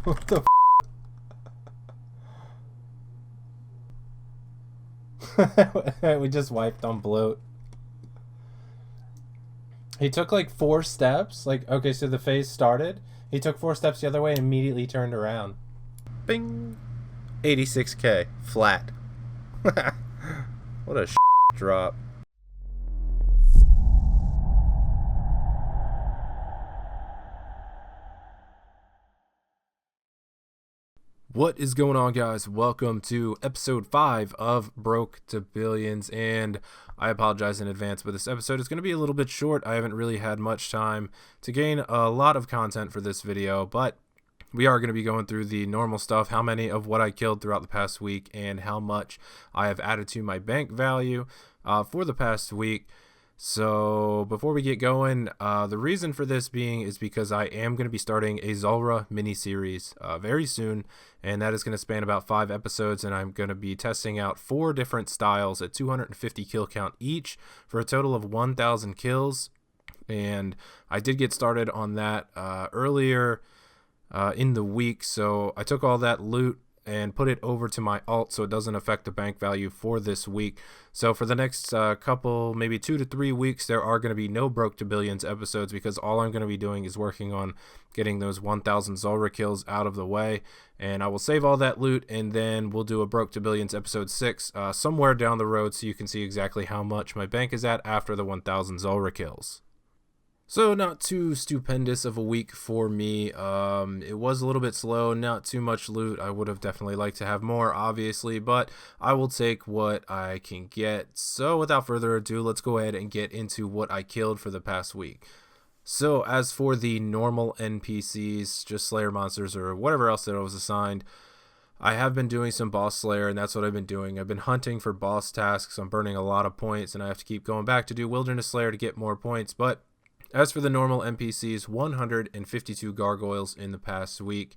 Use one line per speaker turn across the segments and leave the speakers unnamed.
What the we just wiped on bloat. He took like 4 steps. Like, okay, so the phase started. He took 4 steps the other way and immediately turned around. Bing. 86k. Flat. What a drop. What is going on, guys? Welcome to episode 5 of Broke to Billions, and I apologize in advance, but this episode is going to be a little bit short. I haven't really had much time to gain a lot of content for this video, but we are going to be going through the normal stuff, how many of what I killed throughout the past week, and how much I have added to my bank value for the past week. So before we get going, the reason for this being is because I am going to be starting a Zulrah mini-series very soon, and that is going to span about 5 episodes, and I'm going to be testing out 4 different styles at 250 kill count each for a total of 1,000 kills. And I did get started on that earlier in the week, so I took all that loot and put it over to my alt so it doesn't affect the bank value for this week. So for the next couple, maybe 2 to 3 weeks, there are going to be no Broke to Billions episodes because all I'm going to be doing is working on getting those 1,000 Zulrah kills out of the way. And I will save all that loot, and then we'll do a Broke to Billions episode 6 somewhere down the road so you can see exactly how much my bank is at after the 1,000 Zulrah kills. So not too stupendous of a week for me. It was a little bit slow, not too much loot. I would have definitely liked to have more, obviously, but I will take what I can get. So without further ado, let's go ahead and get into what I killed for the past week. So as for the normal NPCs, just Slayer monsters or whatever else that I was assigned, I have been doing some boss slayer, and that's what I've been doing. I've been hunting for boss tasks. I'm burning a lot of points, and I have to keep going back to do wilderness slayer to get more points, but as for the normal NPCs, 152 gargoyles in the past week.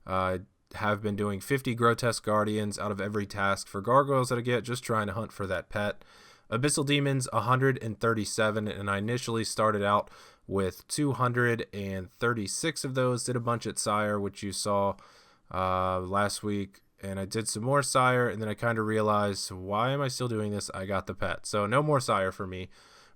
Have been doing 50 grotesque guardians out of every task for gargoyles that I get, just trying to hunt for that pet. Abyssal demons, 137, and I initially started out with 236 of those. Did a bunch at Sire, which you saw last week, and I did some more Sire, and then I kind of realized, why am I still doing this? I got the pet, so no more Sire for me.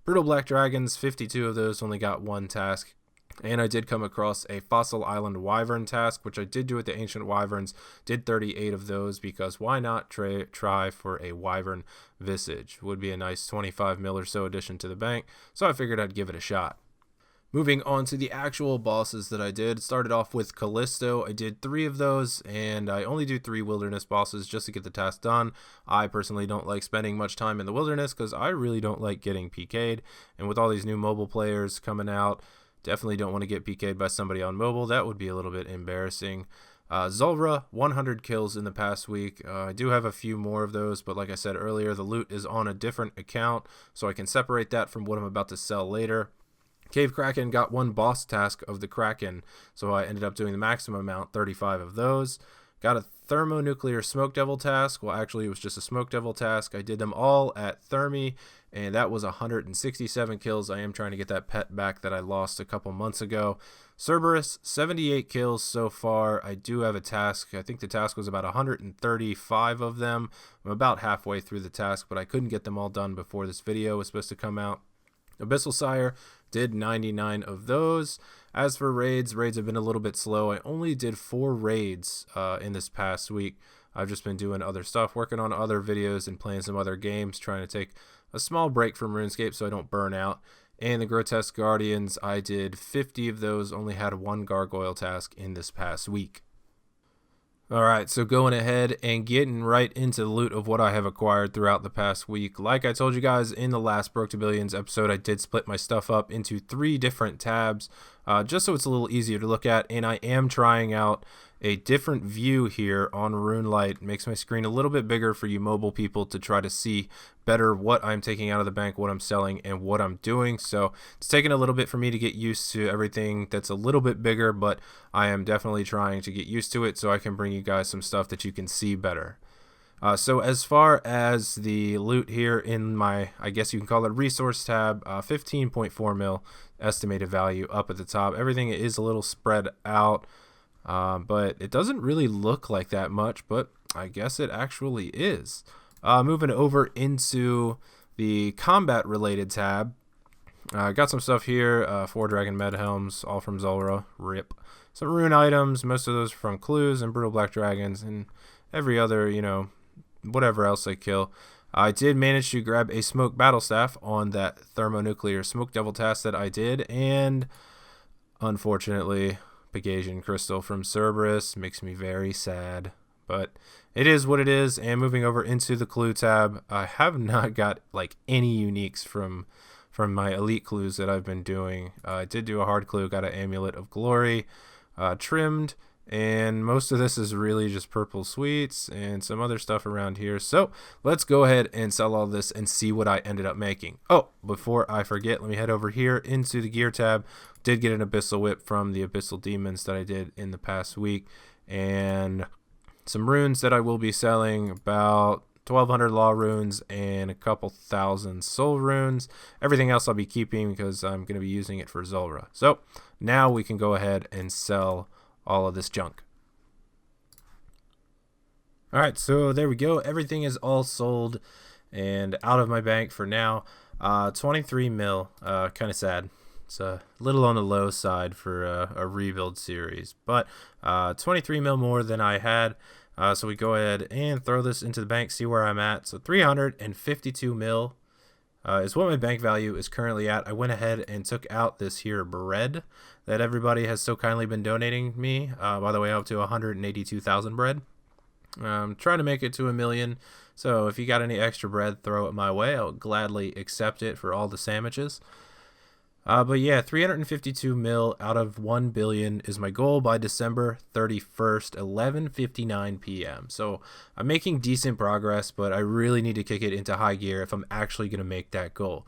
Brutal Black Dragons, 52 of those, only got 1 task. And I did come across a Fossil Island Wyvern task, which I did do with the Ancient Wyverns. Did 38 of those because why not try for a Wyvern Visage? Would be a nice 25 mil or so addition to the bank, so I figured I'd give it a shot. Moving on to the actual bosses that I did, started off with Callisto. I did 3 of those, and I only do 3 wilderness bosses just to get the task done. I personally don't like spending much time in the wilderness because I really don't like getting PK'd, and with all these new mobile players coming out, definitely don't want to get PK'd by somebody on mobile. That would be a little bit embarrassing. Zulrah, 100 kills in the past week. I do have a few more of those, but like I said earlier, the loot is on a different account, so I can separate that from what I'm about to sell later. Cave Kraken, got 1 boss task of the Kraken, so I ended up doing the maximum amount, 35 of those. Got a Thermonuclear Smoke Devil task. Well, actually, it was just a Smoke Devil task. I did them all at Thermi, and that was 167 kills. I am trying to get that pet back that I lost a couple months ago. Cerberus, 78 kills so far. I do have a task. I think the task was about 135 of them. I'm about halfway through the task, but I couldn't get them all done before this video was supposed to come out. Abyssal Sire, did 99 of those. As for raids have been a little bit slow. I only did 4 raids in this past week. I've just been doing other stuff, working on other videos and playing some other games, trying to take a small break from RuneScape so I don't burn out. And the Grotesque Guardians, I did 50 of those, only had 1 gargoyle task in this past week. Alright, so going ahead and getting right into the loot of what I have acquired throughout the past week. Like I told you guys in the last Broke to Billions episode, I did split my stuff up into 3 different tabs, just so it's a little easier to look at, and I am trying out a different view here on RuneLite. Makes my screen a little bit bigger for you mobile people to try to see better what I'm taking out of the bank, what I'm selling, and what I'm doing. So it's taken a little bit for me to get used to everything that's a little bit bigger, but I am definitely trying to get used to it so I can bring you guys some stuff that you can see better. So as far as the loot here in my, I guess you can call it resource tab, 15.4 mil estimated value up at the top. Everything is a little spread out. but it doesn't really look like that much, but I guess it actually is. Moving over into the combat related tab, got some stuff here, 4 Dragon Med Helms, all from Zulrah, rip. Some rune items, most of those from clues and Brutal Black Dragons, and every other, whatever else I kill. I did manage to grab a Smoke Battle Staff on that Thermonuclear Smoke Devil task that I did, and unfortunately, Pegasian Crystal from Cerberus makes me very sad. But it is what it is, and moving over into the clue tab, I have not got like any uniques from my elite clues that I've been doing. I did do a hard clue, got an Amulet of Glory, trimmed, and most of this is really just purple sweets and some other stuff around here. So let's go ahead and sell all this and see what I ended up making. Oh, before I forget, let me head over here into the gear tab. Did get an Abyssal Whip from the Abyssal Demons that I did in the past week, and some runes that I will be selling, about 1,200 law runes and a couple thousand soul runes. Everything else I'll be keeping because I'm going to be using it for Zulrah. So now we can go ahead and sell all of this junk. Alright, so there we go. Everything is all sold and out of my bank for now. 23 mil, kind of sad. It's a little on the low side for a rebuild series, but 23 mil more than I had. So we go ahead and throw this into the bank, see where I'm at. So 352 mil is what my bank value is currently at. I went ahead and took out this here bread that everybody has so kindly been donating me. By the way, up to 182,000 bread. I'm trying to make it to 1 million. So if you got any extra bread, throw it my way. I'll gladly accept it for all the sandwiches. But yeah, 352 mil out of 1 billion is my goal by December 31st, 11:59 p.m. So I'm making decent progress, but I really need to kick it into high gear if I'm actually going to make that goal.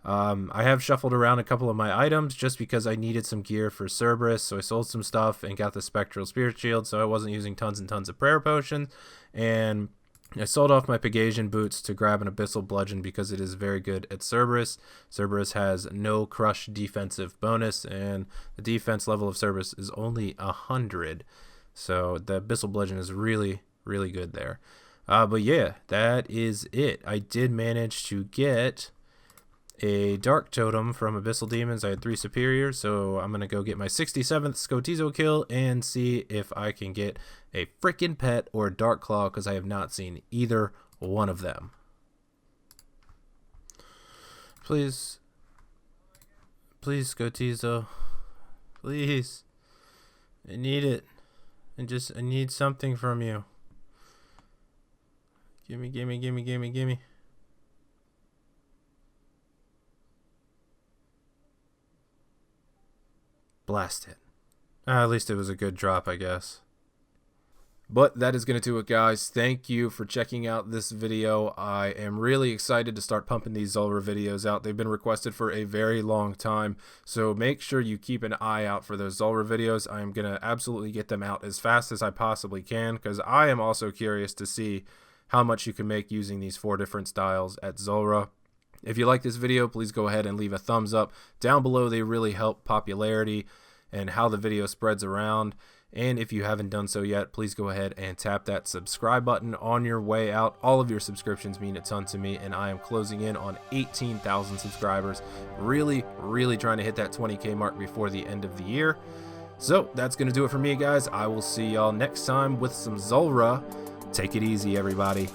I have shuffled around a couple of my items just because I needed some gear for Cerberus, so I sold some stuff and got the Spectral Spirit Shield, so I wasn't using tons and tons of prayer potions, and I sold off my Pegasian boots to grab an Abyssal Bludgeon because it is very good at Cerberus. Cerberus has no crush defensive bonus, and the defense level of Cerberus is only 100. So the Abyssal Bludgeon is really, really good there. But yeah, that is it. I did manage to get a Dark Totem from Abyssal Demons. I had 3 superiors, so I'm going to go get my 67th Scotizo kill and see if I can get a freaking pet or a Dark Claw, because I have not seen either one of them. Please. Please, Scotizo. Please. I need it. I need something from you. Gimme, gimme, gimme, gimme, gimme. Blast it. At least it was a good drop, I guess. But that is going to do it, guys. Thank you for checking out this video. I am really excited to start pumping these Zulrah videos out. They've been requested for a very long time, so make sure you keep an eye out for those Zulrah videos. I am going to absolutely get them out as fast as I possibly can, because I am also curious to see how much you can make using these 4 different styles at Zulrah. If you like this video, please go ahead and leave a thumbs up. Down below, they really help popularity and how the video spreads around. And if you haven't done so yet, please go ahead and tap that subscribe button on your way out. All of your subscriptions mean a ton to me, and I am closing in on 18,000 subscribers. Really, really trying to hit that 20K mark before the end of the year. So that's going to do it for me, guys. I will see y'all next time with some Zulrah. Take it easy, everybody.